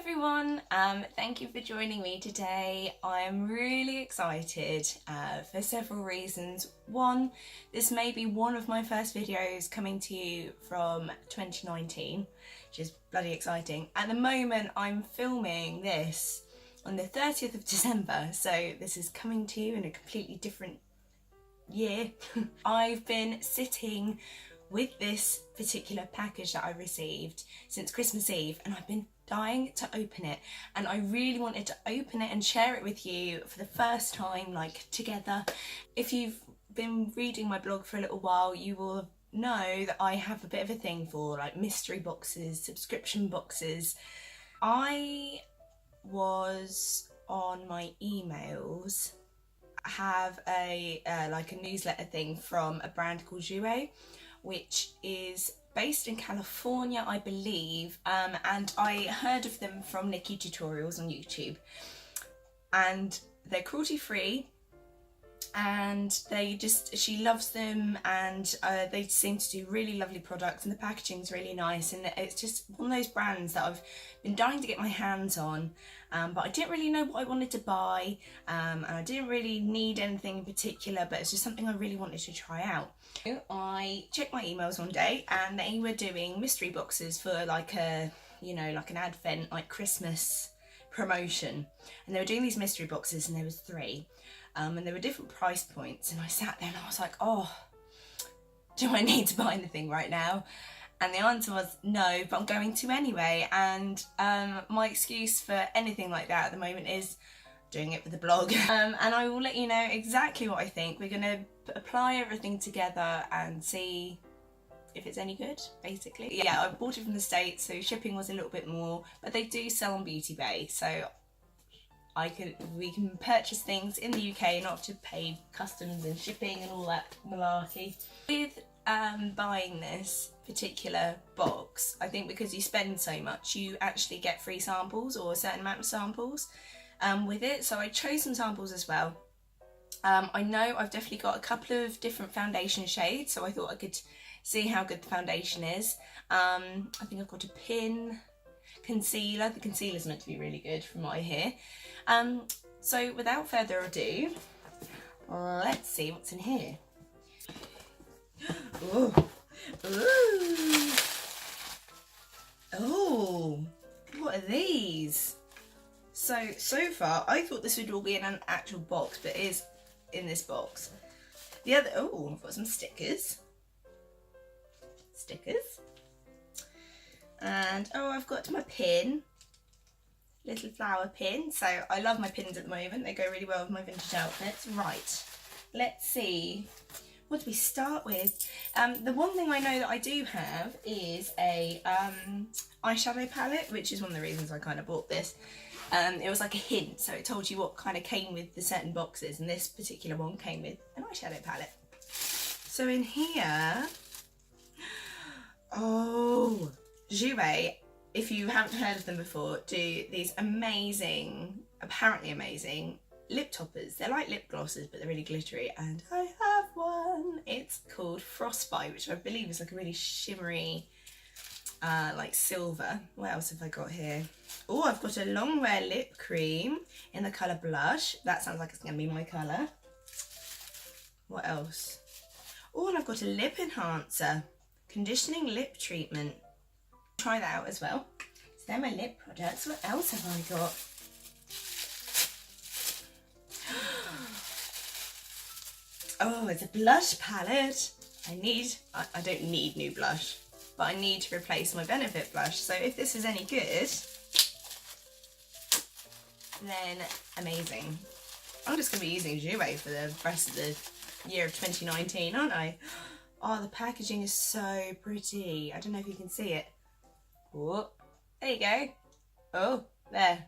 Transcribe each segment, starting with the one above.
everyone, thank you for joining me today. I'm really excited for several reasons. One, this may be one of my first videos coming to you from 2019, which is bloody exciting. At the moment I'm filming this on the 30th of December, so this is coming to you in a completely different year. I've been sitting with this particular package that I received since Christmas Eve, and I've been dying to open it, and I really wanted to open it and share it with you for the first time, like together. If you've been reading my blog for a little while, you will know that I have a bit of a thing for like mystery boxes, subscription boxes. I was on my emails have a like a newsletter thing from a brand called Jouer, which is based in California, I believe, and I heard of them from Nikki tutorials on YouTube, and they're cruelty free, and she loves them, and they seem to do really lovely products, and the packaging's really nice, and it's just one of those brands that I've been dying to get my hands on, but I didn't really know what I wanted to buy, and I didn't really need anything in particular, but it's just something I really wanted to try out. I checked my emails one day, and they were doing mystery boxes for like a, you know, like an advent, like Christmas promotion, and they were doing these mystery boxes, and there was 3. And there were different price points, and I sat there and I was like, oh, do I need to buy anything right now? And the answer was no, but I'm going to anyway. And my excuse for anything like that at the moment is doing it with the blog. And I will let you know exactly what I think. We're going to apply everything together and see if it's any good, basically. Yeah, I bought it from the States, so shipping was a little bit more, but they do sell on Beauty Bay, so we can purchase things in the UK and not have to pay customs and shipping and all that malarkey. With buying this particular box, I think because you spend so much, you actually get free samples, or a certain amount of samples with it, so I chose some samples as well. I know I've definitely got a couple of different foundation shades, so I thought I could see how good the foundation is. I think I've got a pin concealer. The concealer's meant to be really good from what I hear. So without further ado, let's see what's in here. Ooh. Ooh. Oh, what are these? So far I thought this would all be in an actual box, but it is in this box. The other, oh, I've got some stickers. And oh, I've got my pin, little flower pin. So I love my pins at the moment, they go really well with my vintage outfits. Right, let's see, what do we start with? The one thing I know that I do have is a eyeshadow palette, which is one of the reasons I kind of bought this. It was like a hint, so it told you what kind of came with the certain boxes, and this particular one came with an eyeshadow palette. So in here, oh, Jouer, if you haven't heard of them before, do these amazing, apparently amazing lip toppers. They're like lip glosses, but they're really glittery, and I have one. It's called Frostbite, which I believe is like a really shimmery, like silver. What else have I got here? Oh, I've got a long wear lip cream in the colour Blush. That sounds like it's going to be my colour. What else? Oh, and I've got a lip enhancer, conditioning lip treatment. Try that out as well. So they're my lip products. What else have I got? Oh, it's a blush palette. I don't need new blush, but I need to replace my Benefit blush. So if this is any good, then amazing. I'm just going to be using Jouer for the rest of the year of 2019, aren't I? Oh, the packaging is so pretty. I don't know if you can see it. Oh, there you go. Oh, there.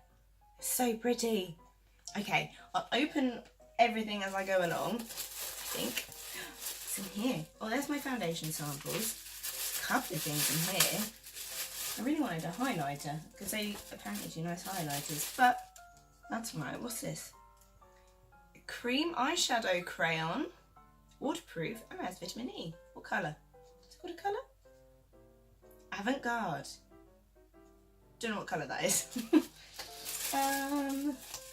So pretty. Okay, I'll open everything as I go along, I think. What's in here? Oh, there's my foundation samples. A couple of things in here. I really wanted a highlighter, because they apparently do nice highlighters, but that's right. What's this? A cream eyeshadow crayon. Waterproof. Oh, it has vitamin E. What colour? Has it got a colour? Avant-garde. Don't know what colour that is.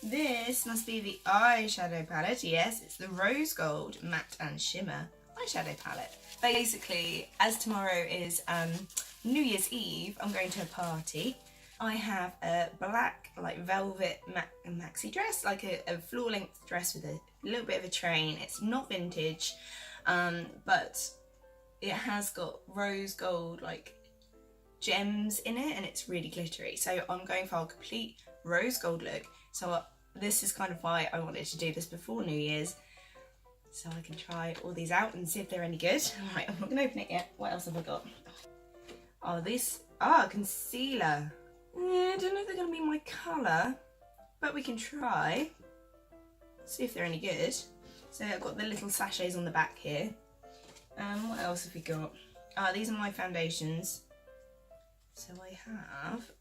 This must be the eyeshadow palette. Yes, it's the Rose Gold Matte and Shimmer eyeshadow palette. Basically, as tomorrow is New Year's Eve, I'm going to a party. I have a black, like, velvet maxi dress, like a floor-length dress with a little bit of a train. It's not vintage, but it has got rose gold, like, gems in it, and it's really glittery. So I'm going for a complete rose gold look. So this is kind of why I wanted to do this before New Year's, so I can try all these out and see if they're any good. Right, I'm not going to open it yet. What else have I got? Oh, this, concealer. I don't know if they're going to be my colour, but we can try. See if they're any good. So I've got the little sachets on the back here. What else have we got? These are my foundations. So I have,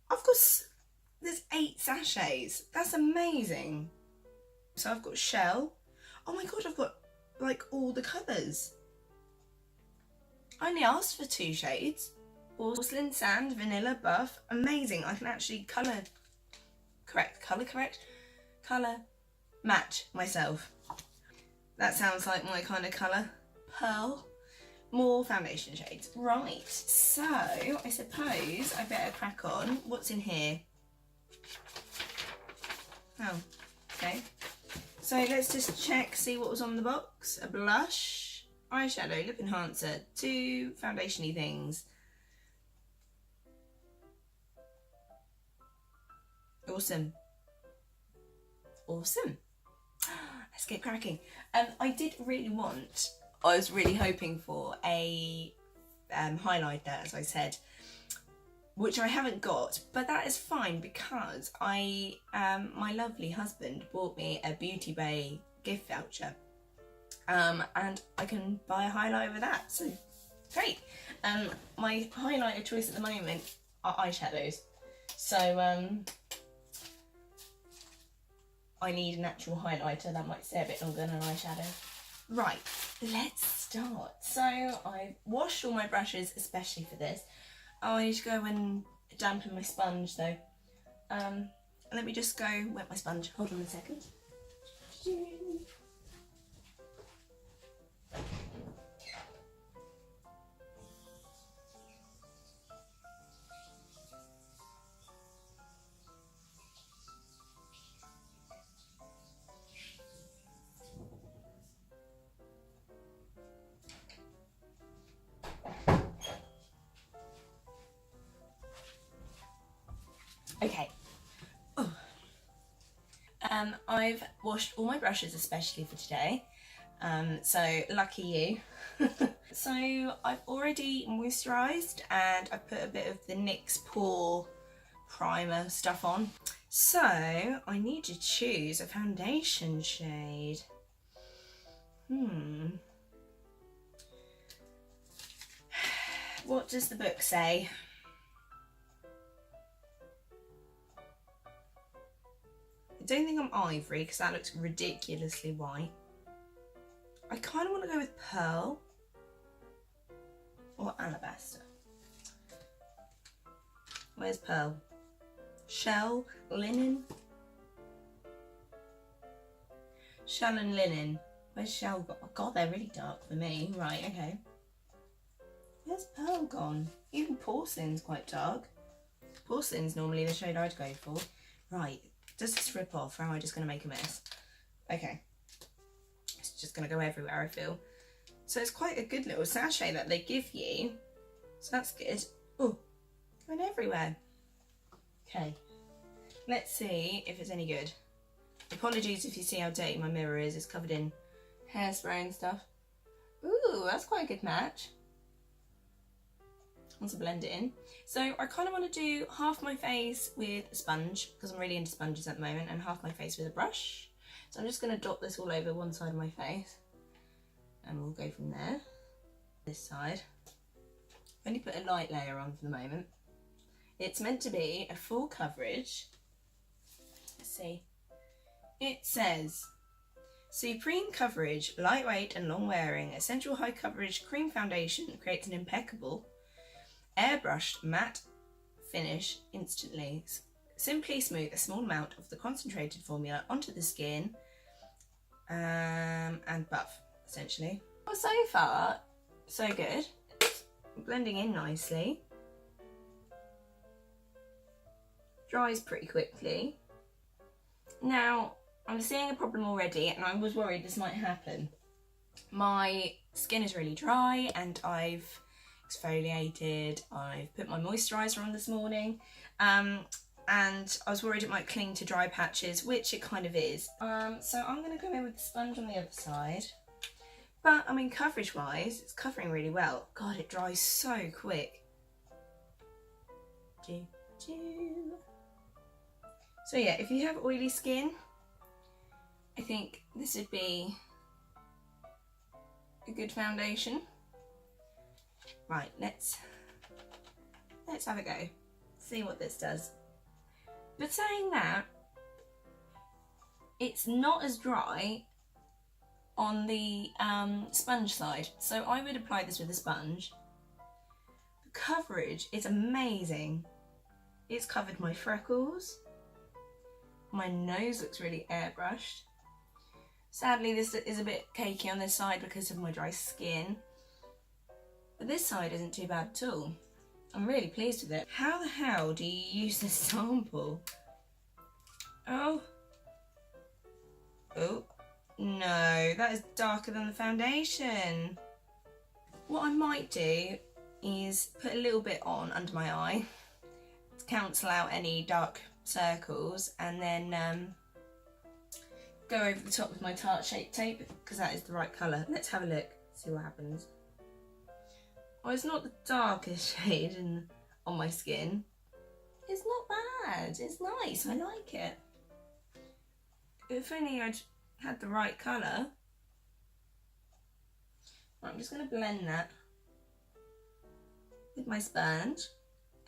I've got, there's 8 sachets. That's amazing. So I've got Shell. Oh my god, I've got, like, all the colours. I only asked for 2 shades. Porcelain, Sand, Vanilla, Buff. Amazing. I can actually colour match myself. That sounds like my kind of colour. Pearl. More foundation shades. Right, so I suppose I better crack on. What's in here? Oh, okay. So let's just check, see what was on the box. A blush, eyeshadow, lip enhancer, 2 foundation-y things. Awesome. Awesome. Let's get cracking. I was really hoping for a highlighter, as I said, which I haven't got, but that is fine because my lovely husband bought me a Beauty Bay gift voucher, and I can buy a highlighter with that, so great. My highlighter choice at the moment are eyeshadows, so I need an actual highlighter that might stay a bit longer than an eyeshadow. Right, let's start. So I washed all my brushes, especially for this. Oh, I need to go and dampen my sponge though. Let me just go wet my sponge. Hold on a second. Okay. Oh. I've washed all my brushes, especially for today. So lucky you. So I've already moisturised and I put a bit of the NYX Pore primer stuff on. So I need to choose a foundation shade. What does the book say? I don't think I'm ivory because that looks ridiculously white. I kind of want to go with pearl or alabaster. Where's pearl? Shell, linen. Shell and linen. Where's shell gone? Oh god, they're really dark for me. Right, okay. Where's pearl gone? Even porcelain's quite dark. Porcelain's normally the shade I'd go for. Right. Does this rip off or am I just going to make a mess? Okay. It's just going to go everywhere, I feel. So it's quite a good little sachet that they give you. So that's good. Oh, going everywhere. Okay. Let's see if it's any good. Apologies if you see how dirty my mirror is. It's covered in hairspray and stuff. Ooh, that's quite a good match. Want to blend it in. So I kind of want to do half my face with a sponge because I'm really into sponges at the moment, and half my face with a brush. So I'm just going to dot this all over one side of my face and we'll go from there. This side. I've only put a light layer on for the moment. It's meant to be a full coverage. Let's see. It says Supreme coverage, lightweight and long wearing, essential high coverage cream foundation creates an impeccable airbrushed matte finish instantly. Simply smooth a small amount of the concentrated formula onto the skin and buff, essentially. Well, so far, so good. It's blending in nicely. Dries pretty quickly. Now, I'm seeing a problem already, and I was worried this might happen. My skin is really dry, and I've exfoliated, I've put my moisturiser on this morning, and I was worried it might cling to dry patches, which it kind of is. So I'm going to go in with the sponge on the other side. But, I mean, coverage-wise, it's covering really well. God, it dries so quick. So yeah, if you have oily skin, I think this would be a good foundation. Right, let's have a go. See what this does. But saying that, it's not as dry on the sponge side, so I would apply this with a sponge. The coverage is amazing. It's covered my freckles. My nose looks really airbrushed. Sadly, this is a bit cakey on this side because of my dry skin. But this side isn't too bad at all. I'm really pleased with it. How the hell do you use this sample? Oh. Oh. No, that is darker than the foundation. What I might do is put a little bit on under my eye to cancel out any dark circles, and then go over the top with my Tarte Shape Tape, because that is the right colour. Let's have a look, see what happens. Oh, it's not the darkest shade on my skin. It's not bad, it's nice, I like it. If only I'd had the right colour. Right, I'm just going to blend that with my sponge,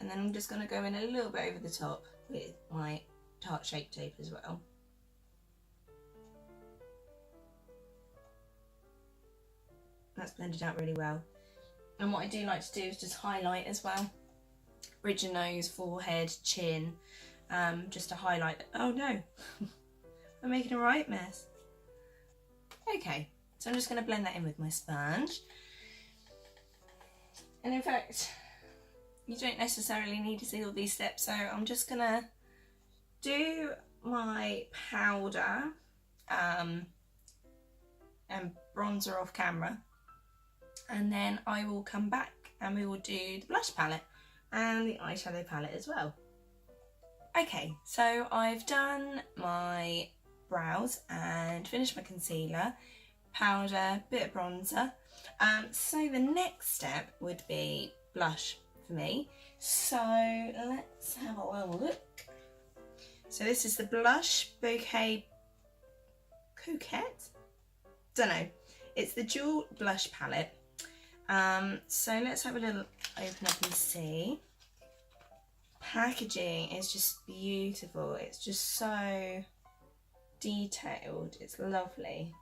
and then I'm just going to go in a little bit over the top with my Tarte Shape Tape as well. That's blended out really well. And what I do like to do is just highlight as well. Bridge your nose, forehead, chin, just to highlight. Oh no, I'm making a right mess. Okay, so I'm just going to blend that in with my sponge. And in fact, you don't necessarily need to see all these steps, so I'm just going to do my powder and bronzer off camera, and then I will come back and we will do the blush palette and the eyeshadow palette as well. Okay, so I've done my brows and finished my concealer, powder, bit of bronzer. So the next step would be blush for me. So let's have a little look. So this is the Blush Bouquet Coquette? Don't know. It's the dual blush palette. So let's have a little open up and see. Packaging is just beautiful. It's just so detailed. It's lovely.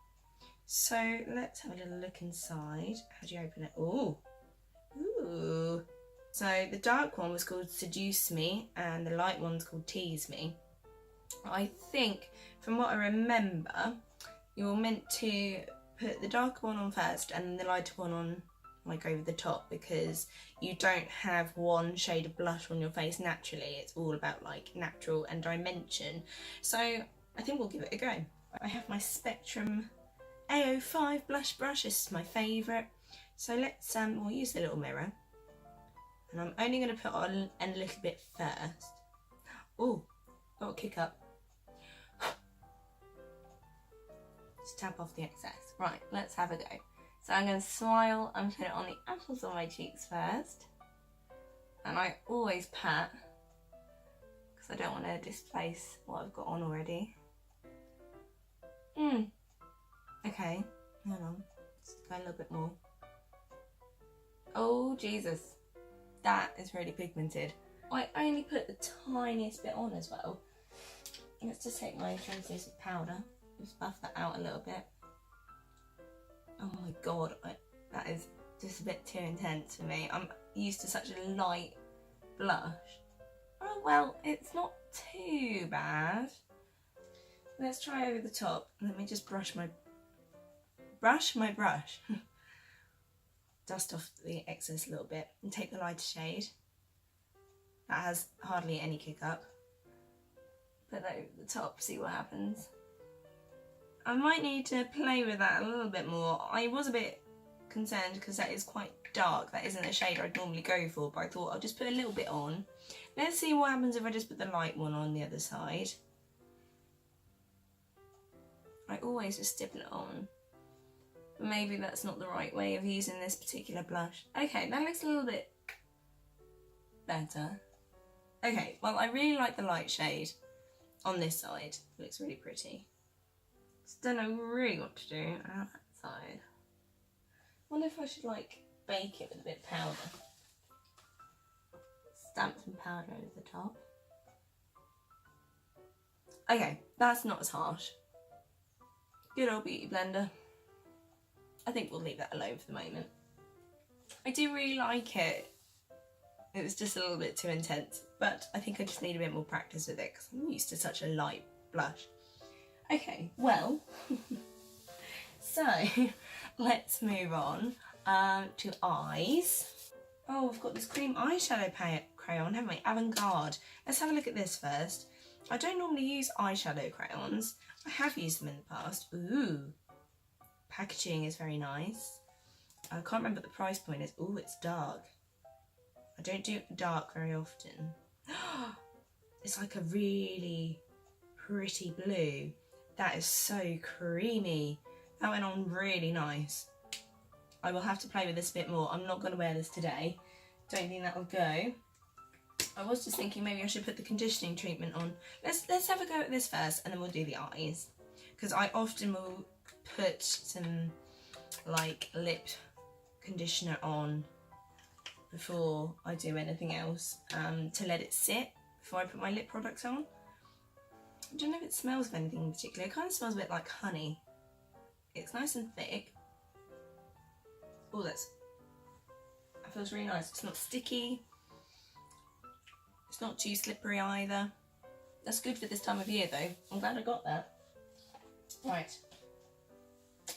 So let's have a little look inside. How do you open it? Ooh. Ooh. So the dark one was called Seduce Me and the light one's called Tease Me. I think, from what I remember, you're meant to put the darker one on first and then the lighter one on like over the top, because you don't have one shade of blush on your face naturally. It's all about like natural and dimension. So I think we'll give it a go. I have my Spectrum A05 blush brush. This is my favourite. So let's we'll use the little mirror, and I'm only going to put on a little bit first. Oh, got a kick up. Just tap off the excess. Right, let's have a go. So I'm going to smile and put it on the apples of my cheeks first. And I always pat, because I don't want to displace what I've got on already. Okay, hold on. Just go a little bit more. Oh, Jesus. That is really pigmented. I only put the tiniest bit on as well. Let's just take my translucent powder. Just buff that out a little bit. Oh my god, that is just a bit too intense for me. I'm used to such a light blush. Oh well, it's not too bad. Let's try over the top. Let me just brush my brush. Dust off the excess a little bit and take the lighter shade. That has hardly any kick up. Put that over the top, see what happens. I might need to play with that a little bit more. I was a bit concerned because that is quite dark. That isn't a shade I'd normally go for, but I thought I'll just put a little bit on. Let's see what happens if I just put the light one on the other side. I always just stipple it on. But maybe that's not the right way of using this particular blush. Okay, that looks a little bit better. Okay, well I really like the light shade on this side. It looks really pretty. Just don't know really what to do on that side. I wonder if I should like bake it with a bit of powder. Stamp some powder over the top. Okay, that's not as harsh. Good old beauty blender. I think we'll leave that alone for the moment. I do really like it. It was just a little bit too intense, but I think I just need a bit more practice with it because I'm used to such a light blush. Okay, well, so let's move on to eyes. Oh, we've got this cream eyeshadow crayon, haven't we? Avant-Garde. Let's have a look at this first. I don't normally use eyeshadow crayons. I have used them in the past. Ooh, packaging is very nice. I can't remember what the price point is. Ooh, it's dark. I don't do dark very often. It's like a really pretty blue. That is so creamy. That went on really nice. I will have to play with this a bit more. I'm not going to wear this today. Don't think that will go. I was just thinking maybe I should put the conditioning treatment on. Let's have a go at this first and then we'll do the eyes. Because I often will put some like lip conditioner on before I do anything else to let it sit before I put my lip products on. I don't know if it smells of anything in particular. It kind of smells a bit like honey. It's nice and thick. Oh, that feels really nice. It's not sticky. It's not too slippery either. That's good for this time of year though. I'm glad I got that. Right.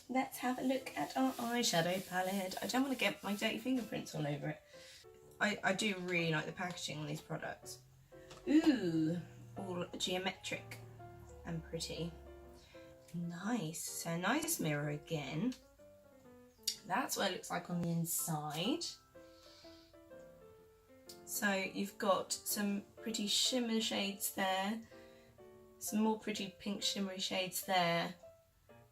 Let's have a look at our eyeshadow palette. I don't want to get my dirty fingerprints all over it. I do really like the packaging on these products. Ooh, all geometric and pretty. Nice. So nice mirror again. That's what it looks like on the inside. So you've got some pretty shimmer shades there. Some more pretty pink shimmery shades there.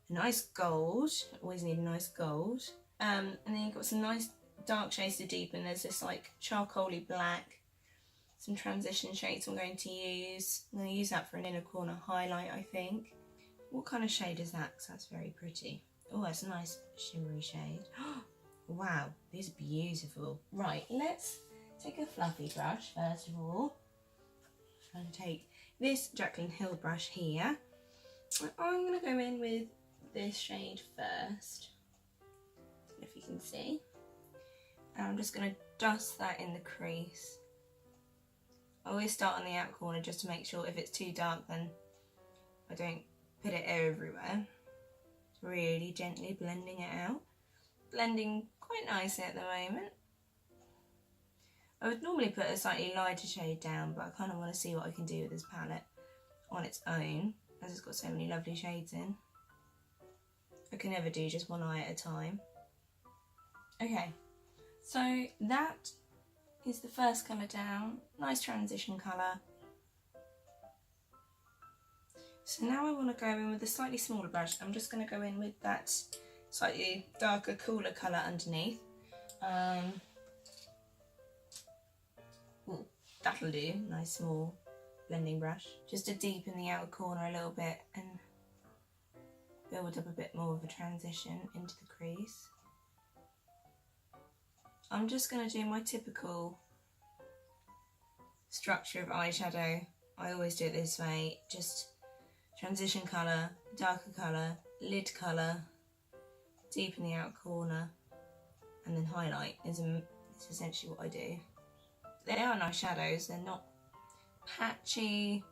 A nice gold. Always need a nice gold. And then you've got some nice dark shades to deepen. There's this like charcoaly black. Some transition shades I'm going to use. I'm going to use that for an inner corner highlight, I think. What kind of shade is that? Because that's very pretty. Oh, that's a nice shimmery shade. Wow, these are beautiful. Right, let's take a fluffy brush first of all. I'm going to take this Jaclyn Hill brush here. I'm going to go in with this shade first, if you can see. And I'm just going to dust that in the crease. I always start on the outer corner just to make sure if it's too dark then I don't put it everywhere. Really gently blending it out. Blending quite nicely at the moment. I would normally put a slightly lighter shade down, but I kind of want to see what I can do with this palette on its own, as it's got so many lovely shades in. I can never do just one eye at a time. Okay, so that is the first colour down. Nice transition colour. So now I want to go in with a slightly smaller brush. I'm just going to go in with that slightly darker, cooler colour underneath. Ooh, that'll do. Nice small blending brush. Just to deepen the outer corner a little bit and build up a bit more of a transition into the crease. I'm just going to do my typical structure of eyeshadow. I always do it this way. Just transition colour, darker colour, lid colour, deep in the outer corner and then highlight is essentially what I do. They are nice shadows, they're not patchy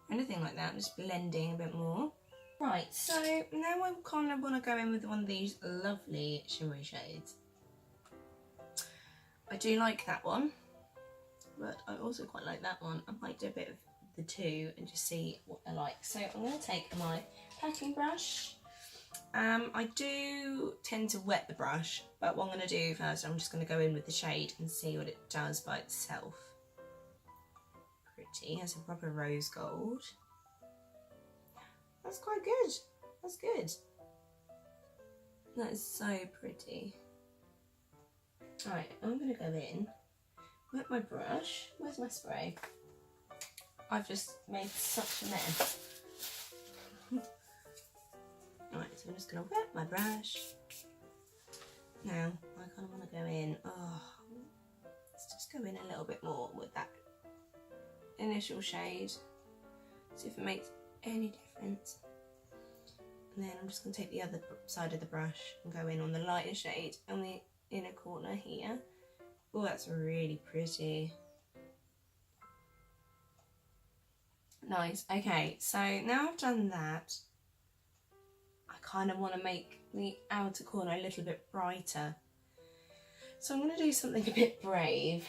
or anything like that, I'm just blending a bit more. Right, so now I kind of want to go in with one of these lovely shimmery shades. I do like that one, but I also quite like that one. I might do a bit of the two and just see what they're like. So I'm going to take my packing brush. I do tend to wet the brush, but what I'm going to do first, I'm just going to go in with the shade and see what it does by itself. Pretty, has a proper rose gold. That's quite good. That's good. That is so pretty. Alright, I'm going to go in, wet my brush. Where's my spray? I've just made such a mess. Alright, so I'm just going to wet my brush. Now, I kind of want to go in. Oh, let's just go in a little bit more with that initial shade. See if it makes any difference. And then I'm just going to take the other side of the brush and go in on the lighter shade on the inner corner here. Oh, that's really pretty. Nice. Okay, so now I've done that, I kind of want to make the outer corner a little bit brighter. So I'm going to do something a bit brave.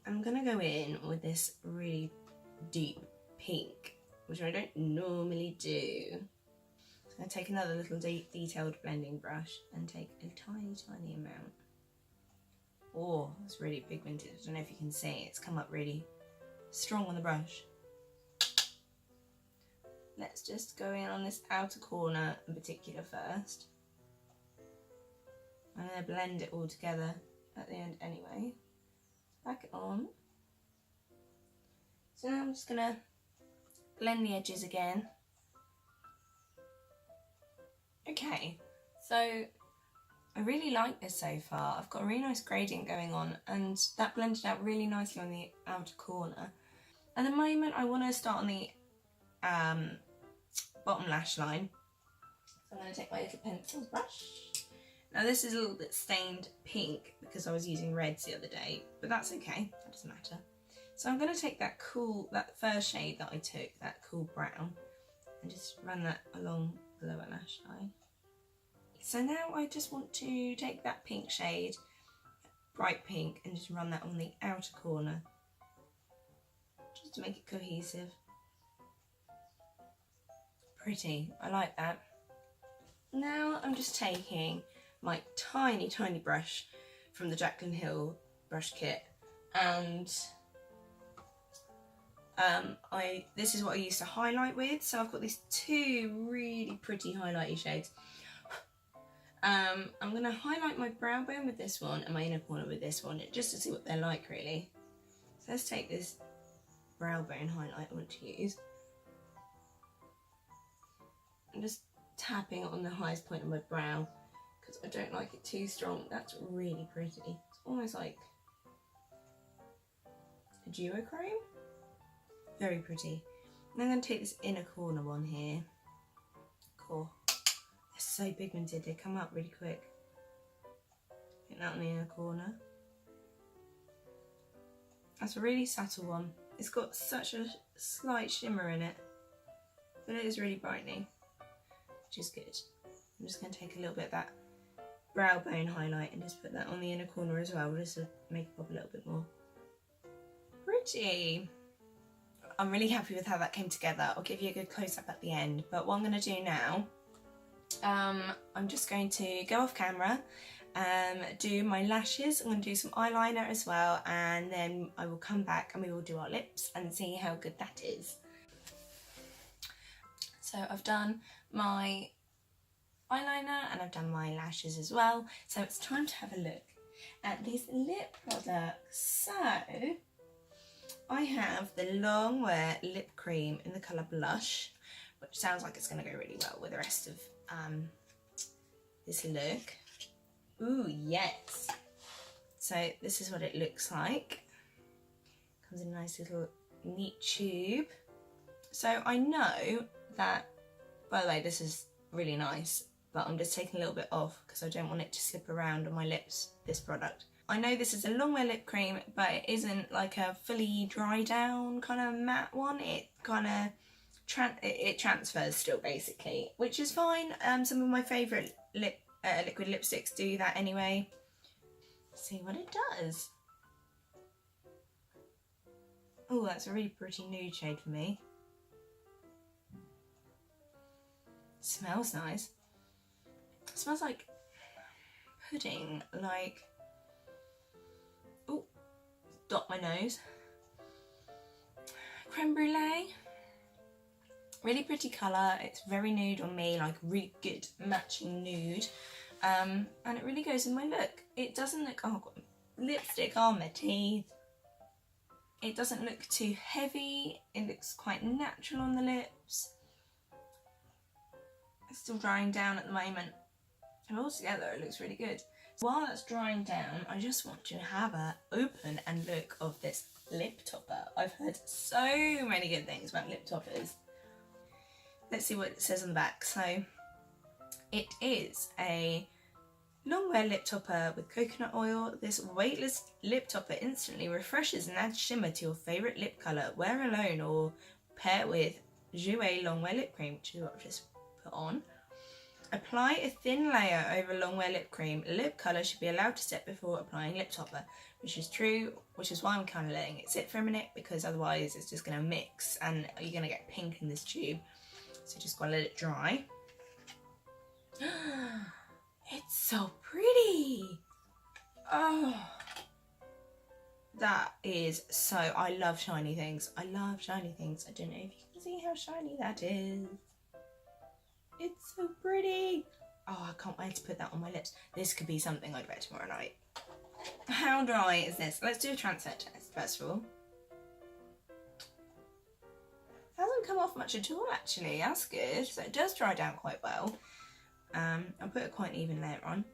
I'm going to go in with this really deep pink, which I don't normally do. So I'm going to take another little detailed blending brush and take a tiny amount. Oh, it's really pigmented. I don't know if you can see, it's come up really strong on the brush. Let's just go in on this outer corner in particular first. I'm going to blend it all together at the end anyway. Back it on. So now I'm just going to blend the edges again. Okay, so I really like this so far. I've got a really nice gradient going on and that blended out really nicely on the outer corner. At the moment I want to start on the bottom lash line. So I'm going to take my little pencil brush. Now this is a little bit stained pink because I was using reds the other day, but that's okay, that doesn't matter. So I'm going to take that first shade that I took, that cool brown, and just run that along the lower lash line. So now I just want to take that pink shade, bright pink, and just run that on the outer corner, just to make it cohesive. Pretty, I like that. Now I'm just taking my tiny brush from the Jaclyn Hill brush kit, and this is what I used to highlight with. So I've got these two really pretty highlighty shades. I'm going to highlight my brow bone with this one and my inner corner with this one, just to see what they're like really. So let's take this brow bone highlight I want to use. I'm just tapping it on the highest point of my brow because I don't like it too strong. That's really pretty. It's almost like a duochrome. Very pretty. And I'm going to take this inner corner one here. Cool. They're so pigmented, they come up really quick. Get that on the inner corner. That's a really subtle one. It's got such a slight shimmer in it, but it is really brightening, which is good. I'm just going to take a little bit of that brow bone highlight and just put that on the inner corner as well, just to make it pop a little bit more. Pretty! I'm really happy with how that came together. I'll give you a good close-up at the end, but what I'm going to do now, I'm just going to go off camera, do my lashes. I'm going to do some eyeliner as well, and then I will come back and we will do our lips and see how good that is. So I've done my eyeliner and I've done my lashes as well, so it's time to have a look at these lip products. So I have the Long Wear lip cream in the colour Blush, which sounds like it's going to go really well with the rest of this look. Ooh, yes! So this is what it looks like. Comes in a nice little neat tube. So I know that, by the way, this is really nice, but I'm just taking a little bit off because I don't want it to slip around on my lips, this product. I know this is a long wear lip cream, but it isn't like a fully dry down kind of matte one. It kind of it transfers still, basically, which is fine. Some of my favourite liquid lipsticks do that anyway. See what it does. Oh, that's a really pretty nude shade for me. Smells nice. It smells like pudding, like, oh, dot my nose. Creme brulee. Really pretty colour. It's very nude on me, like really good matching nude. And it really goes in my look. It doesn't look, oh, I've got lipstick on my teeth. It doesn't look too heavy. It looks quite natural on the lips. It's still drying down at the moment. And altogether it looks really good. While that's drying down, I just want to have a open and look of this lip topper. I've heard so many good things about lip toppers. Let's see what it says on the back. So it is a long wear lip topper with coconut oil. This weightless lip topper instantly refreshes and adds shimmer to your favourite lip colour. Wear alone or pair with Jouer long wear lip cream, which is what I've just put on. Apply a thin layer over long wear lip cream. Lip colour should be allowed to set before applying lip topper, which is true, which is why I'm kind of letting it sit for a minute, because otherwise it's just going to mix and you're going to get pink in this tube. So just gotta let it dry. It's so pretty. Oh, that is so, I love shiny things. I love shiny things. I don't know if you can see how shiny that is. It's so pretty. Oh, I can't wait to put that on my lips. This could be something I'd wear tomorrow night. How dry is this? Let's do a transfer test first of all. Hasn't come off much at all, actually. That's good. So it does dry down quite well. I'll put a quite even layer on.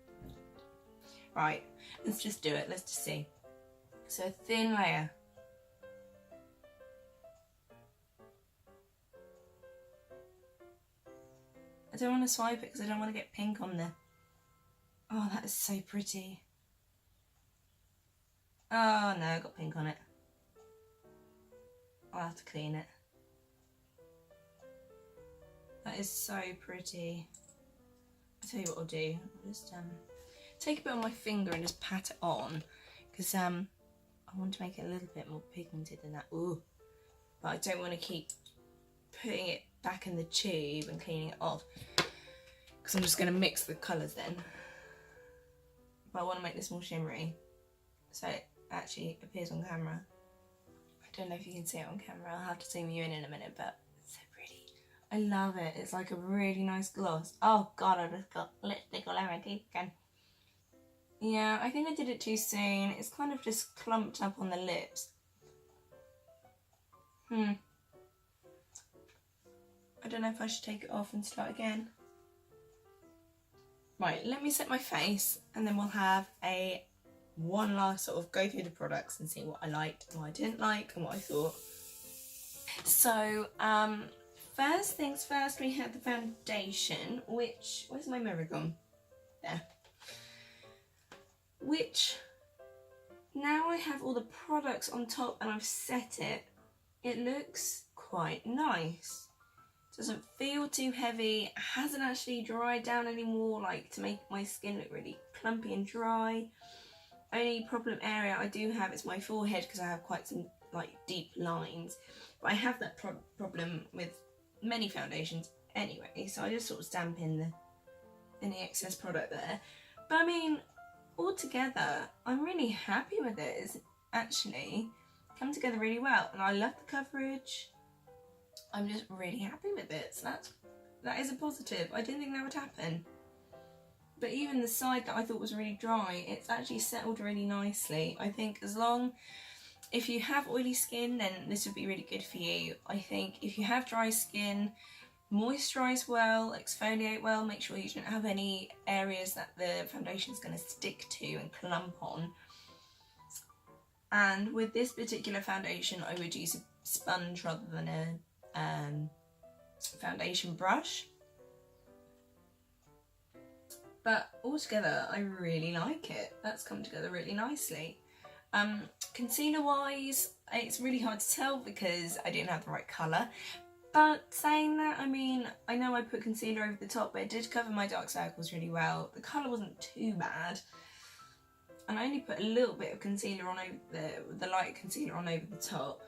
Right, let's just do it. Let's just see. So a thin layer. I don't want to swipe it because I don't want to get pink on the... Oh, that is so pretty. Oh no, I got pink on it. I'll have to clean it. That is so pretty. I'll tell you what I'll do. I'll just take a bit on my finger and just pat it on, because I want to make it a little bit more pigmented than that. Ooh. But I don't want to keep putting it back in the tube and cleaning it off, because I'm just going to mix the colours then. But I want to make this more shimmery, so it actually appears on camera. I don't know if you can see it on camera. I'll have to zoom you in a minute, but it's so pretty. I love it. It's like a really nice gloss. Oh god, I just got lipstick all over my teeth again. Yeah, I think I did it too soon. It's kind of just clumped up on the lips. I don't know if I should take it off and start again. Right, let me set my face and then we'll have one last sort of go through the products and see what I liked, what I didn't like and what I thought. So, first things first, we have the foundation, which, where's my mirror gone? There. Which, now I have all the products on top and I've set it, it looks quite nice. Doesn't feel too heavy, hasn't actually dried down anymore, like to make my skin look really clumpy and dry. Only problem area I do have is my forehead, because I have quite some like deep lines. But I have that problem with many foundations anyway, so I just sort of stamp in any excess product there. But I mean, altogether, I'm really happy with it. It's actually come together really well, and I love the coverage. I'm just really happy with it, so that is a positive. I didn't think that would happen. But even the side that I thought was really dry, it's actually settled really nicely. I think if you have oily skin, then this would be really good for you. I think if you have dry skin, moisturise well, exfoliate well, make sure you don't have any areas that the foundation is going to stick to and clump on. And with this particular foundation, I would use a sponge rather than a foundation brush. but altogether I really like it. That's come together really nicely. Concealer wise, it's really hard to tell because I didn't have the right colour. But saying that, I mean, I know I put concealer over the top, but it did cover my dark circles really well. The colour wasn't too bad. And I only put a little bit of concealer on over the light concealer on over the top.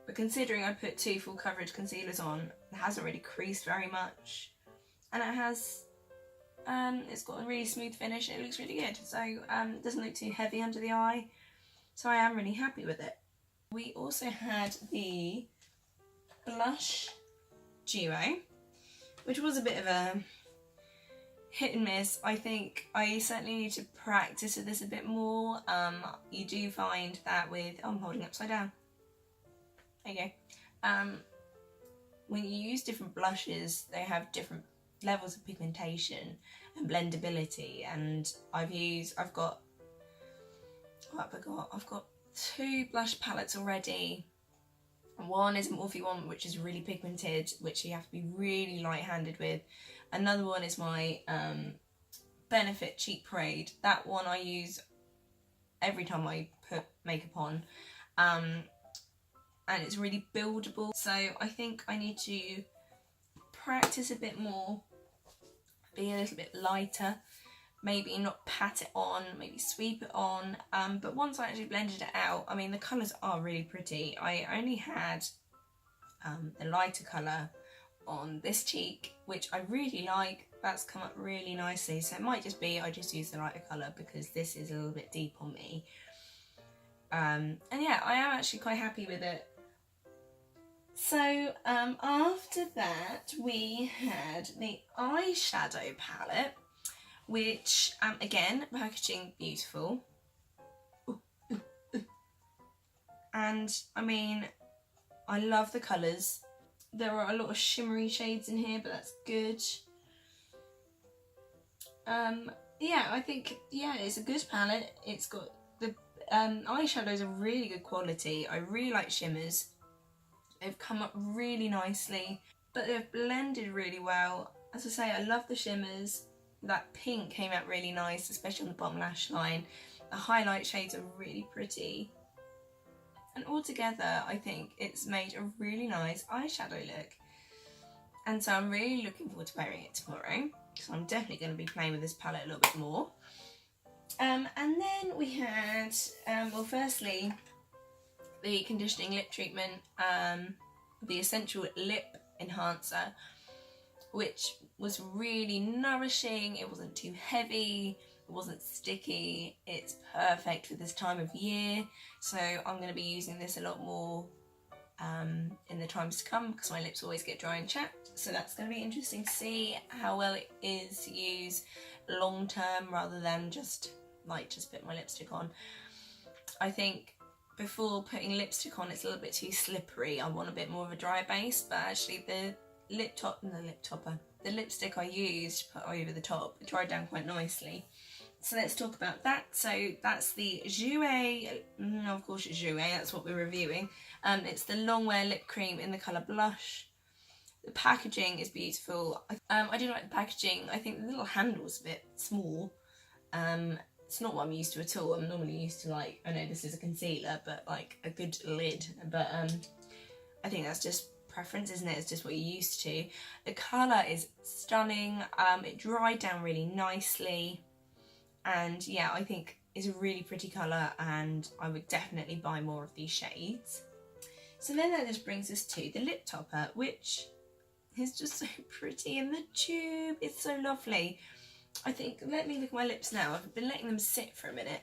But considering I put 2 full coverage concealers on, it hasn't really creased very much. And it has, it's got a really smooth finish and it looks really good. So it doesn't look too heavy under the eye. So I am really happy with it. We also had the blush duo, which was a bit of a hit and miss. I think I certainly need to practice with this a bit more. You do find that with, oh, I'm holding upside down. There you go. When you use different blushes, they have different levels of pigmentation and blendability. And I've got 2 blush palettes already. One is a Morphe one, which is really pigmented, which you have to be really light-handed with. Another one is my Benefit Cheek Parade. That one I use every time I put makeup on. And it's really buildable. So I think I need to practice a bit more, be a little bit lighter, maybe not pat it on, maybe sweep it on. But once I actually blended it out, I mean, the colours are really pretty. I only had the lighter colour on this cheek, which I really like. That's come up really nicely. So it might just be I just use the lighter colour because this is a little bit deep on me. And yeah, I am actually quite happy with it. So after that we had the eyeshadow palette, which again, packaging beautiful. Ooh, ooh, ooh. And I mean, I love the colours. There are a lot of shimmery shades in here, but that's good. Yeah, I think, yeah, it's a good palette. It's got the eyeshadows are really good quality. I really like shimmers. They've come up really nicely, but they've blended really well. As I say, I love the shimmers. That pink came out really nice, especially on the bottom lash line. The highlight shades are really pretty. And altogether, I think it's made a really nice eyeshadow look. And so I'm really looking forward to wearing it tomorrow. So I'm definitely going to be playing with this palette a little bit more. And then we had, well, firstly, the conditioning lip treatment, the Essential Lip Enhancer, which was really nourishing. It wasn't too heavy, it wasn't sticky. It's perfect for this time of year. So I'm going to be using this a lot more in the times to come because my lips always get dry and chapped. So that's going to be interesting to see how well it is to use long term rather than just put my lipstick on. I think before putting lipstick on, it's a little bit too slippery. I want a bit more of a dry base, but actually the lipstick I used put over the top, it dried down quite nicely. So let's talk about that. So that's the Jouer, of course it's Jouer, that's what we're reviewing. It's the long wear lip cream in the colour Blush. The packaging is beautiful. I do like the packaging. I think the little handle's a bit small. It's not what I'm used to at all. I'm normally used to, like, I know this is a concealer, but like a good lid. But I think that's just preference, isn't it? It's just what you're used to. The colour is stunning. It dried down really nicely. And yeah, I think it's a really pretty colour and I would definitely buy more of these shades. So then that just brings us to the lip topper, which is just so pretty in the tube. It's so lovely. I think, let me look at my lips now. I've been letting them sit for a minute.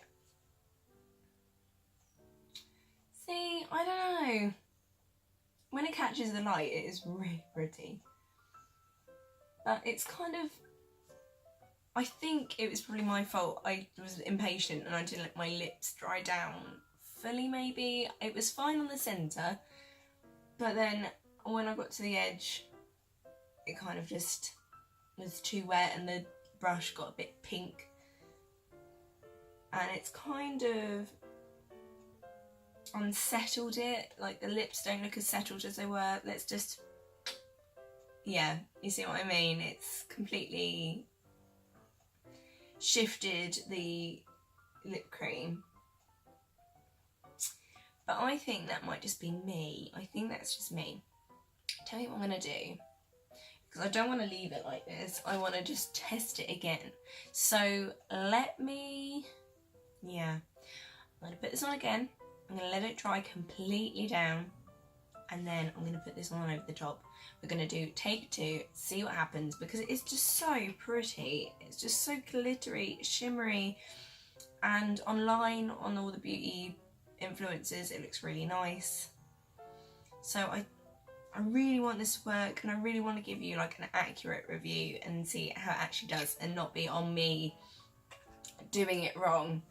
See, I don't know. When it catches the light, it is really pretty. But it's kind of, I think it was probably my fault. I was impatient and I didn't let my lips dry down fully, maybe. It was fine on the centre, but then when I got to the edge, it kind of just was too wet and the brush got a bit pink. And it's kind of unsettled it. Like, the lips don't look as settled as they were. Let's just, yeah, you see what I mean? It's completely shifted the lip cream. But I think that might just be me. I think that's just me. Tell you what I'm going to do. Because I don't want to leave it like this. I want to just test it again. So let me... Yeah. I'm going to put this on again. I'm going to let it dry completely down. And then I'm going to put this on over the top. We're going to do take 2, see what happens. Because it is just so pretty. It's just so glittery, shimmery. And online, on all the beauty influencers, it looks really nice. So I really want this to work, and I really want to give you like an accurate review and see how it actually does, and not be on me doing it wrong.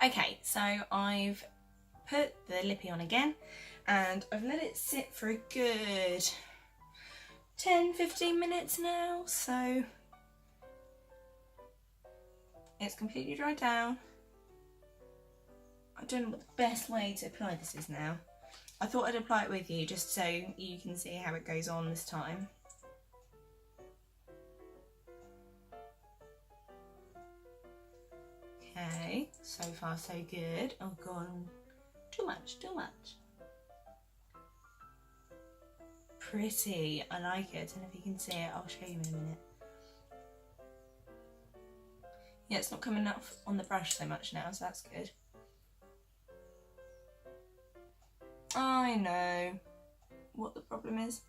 Okay, so I've put the lippy on again, and I've let it sit for a good 10-15 minutes now, so it's completely dried down. I don't know what the best way to apply this is now. I thought I'd apply it with you just so you can see how it goes on this time. Okay, so far so good. Oh god, too much. Pretty, I like it. I don't know if you can see it, I'll show you in a minute. Yeah, it's not coming up on the brush so much now, so that's good. I know what the problem is.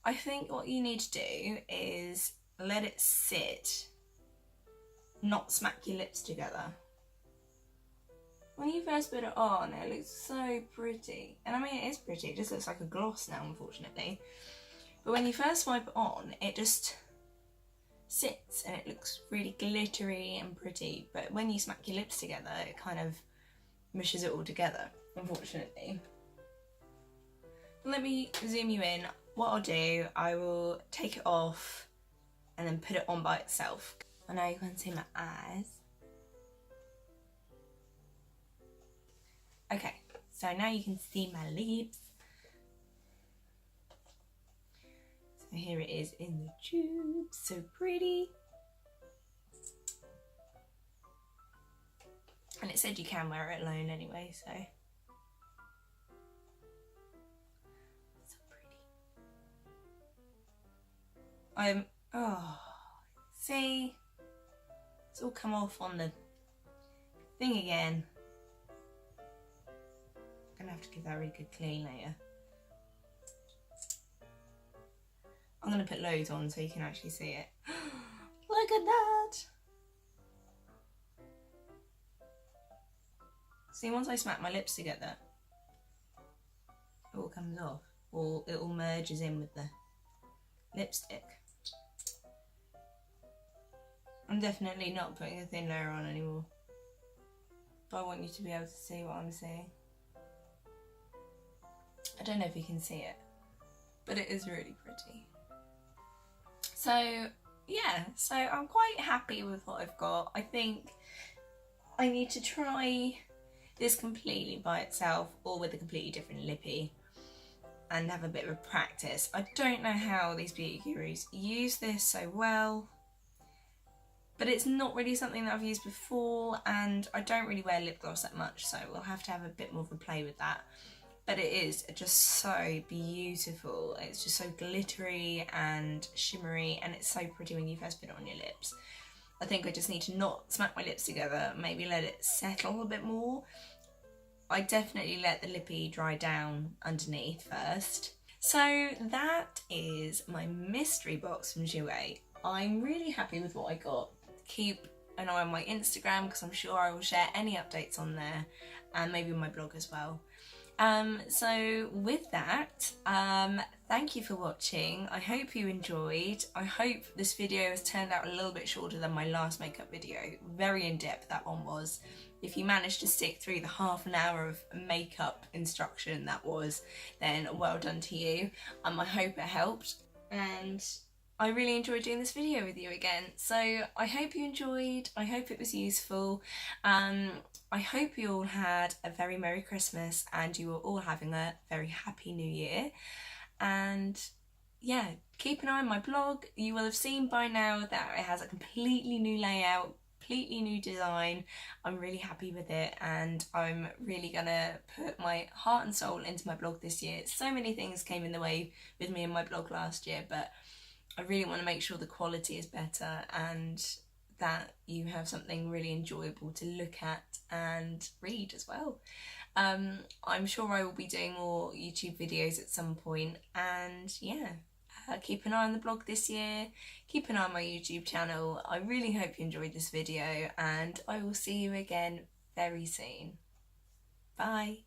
I think what you need to do is let it sit, not smack your lips together. When you first put it on, it looks so pretty. And I mean, it is pretty, it just looks like a gloss now, unfortunately. But when you first wipe it on, it just sits and it looks really glittery and pretty. But when you smack your lips together, it kind of mushes it all together, unfortunately. Let me zoom you in. What I'll do, I will take it off and then put it on by itself. I know you can't see my eyes. Okay, so now you can see my lips. So here it is in the tube, so pretty. And it said you can wear it alone anyway, so. So pretty. Oh, see? It's all come off on the thing again. I'm gonna have to give that a really good clean later. I'm gonna put loads on so you can actually see it. Look at that! See, once I smack my lips together, it all comes off, or it all merges in with the lipstick. I'm definitely not putting a thin layer on anymore, but I want you to be able to see what I'm seeing. I don't know if you can see it, but it is really pretty. So yeah, so I'm quite happy with what I've got. I think I need to try this completely by itself or with a completely different lippy and have a bit of a practice. I don't know how these beauty gurus use this so well, but it's not really something that I've used before, and I don't really wear lip gloss that much, so we'll have to have a bit more of a play with that. But it is just so beautiful. It's just so glittery and shimmery, and it's so pretty when you first put it on your lips. I think I just need to not smack my lips together, maybe let it settle a bit more. I definitely let the lippy dry down underneath first. So that is my mystery box from Jouer. I'm really happy with what I got. Keep an eye on my Instagram because I'm sure I will share any updates on there, and maybe on my blog as well. So with that, thank you for watching. I hope you enjoyed. I hope this video has turned out a little bit shorter than my last makeup video. Very in-depth that one was. If you managed to stick through the half an hour of makeup instruction that was, then well done to you. I hope it helped, and I really enjoyed doing this video with you again. So I hope you enjoyed. I hope it was useful. I hope you all had a very Merry Christmas and you were all having a very Happy New Year. And yeah, keep an eye on my blog. You will have seen by now that it has a completely new layout, completely new design. I'm really happy with it, and I'm really gonna put my heart and soul into my blog this year. So many things came in the way with me and my blog last year, but I really want to make sure the quality is better and that you have something really enjoyable to look at and read as well. I'm sure I will be doing more YouTube videos at some point, and yeah, keep an eye on the blog this year, keep an eye on my YouTube channel. I really hope you enjoyed this video, and I will see you again very soon. Bye.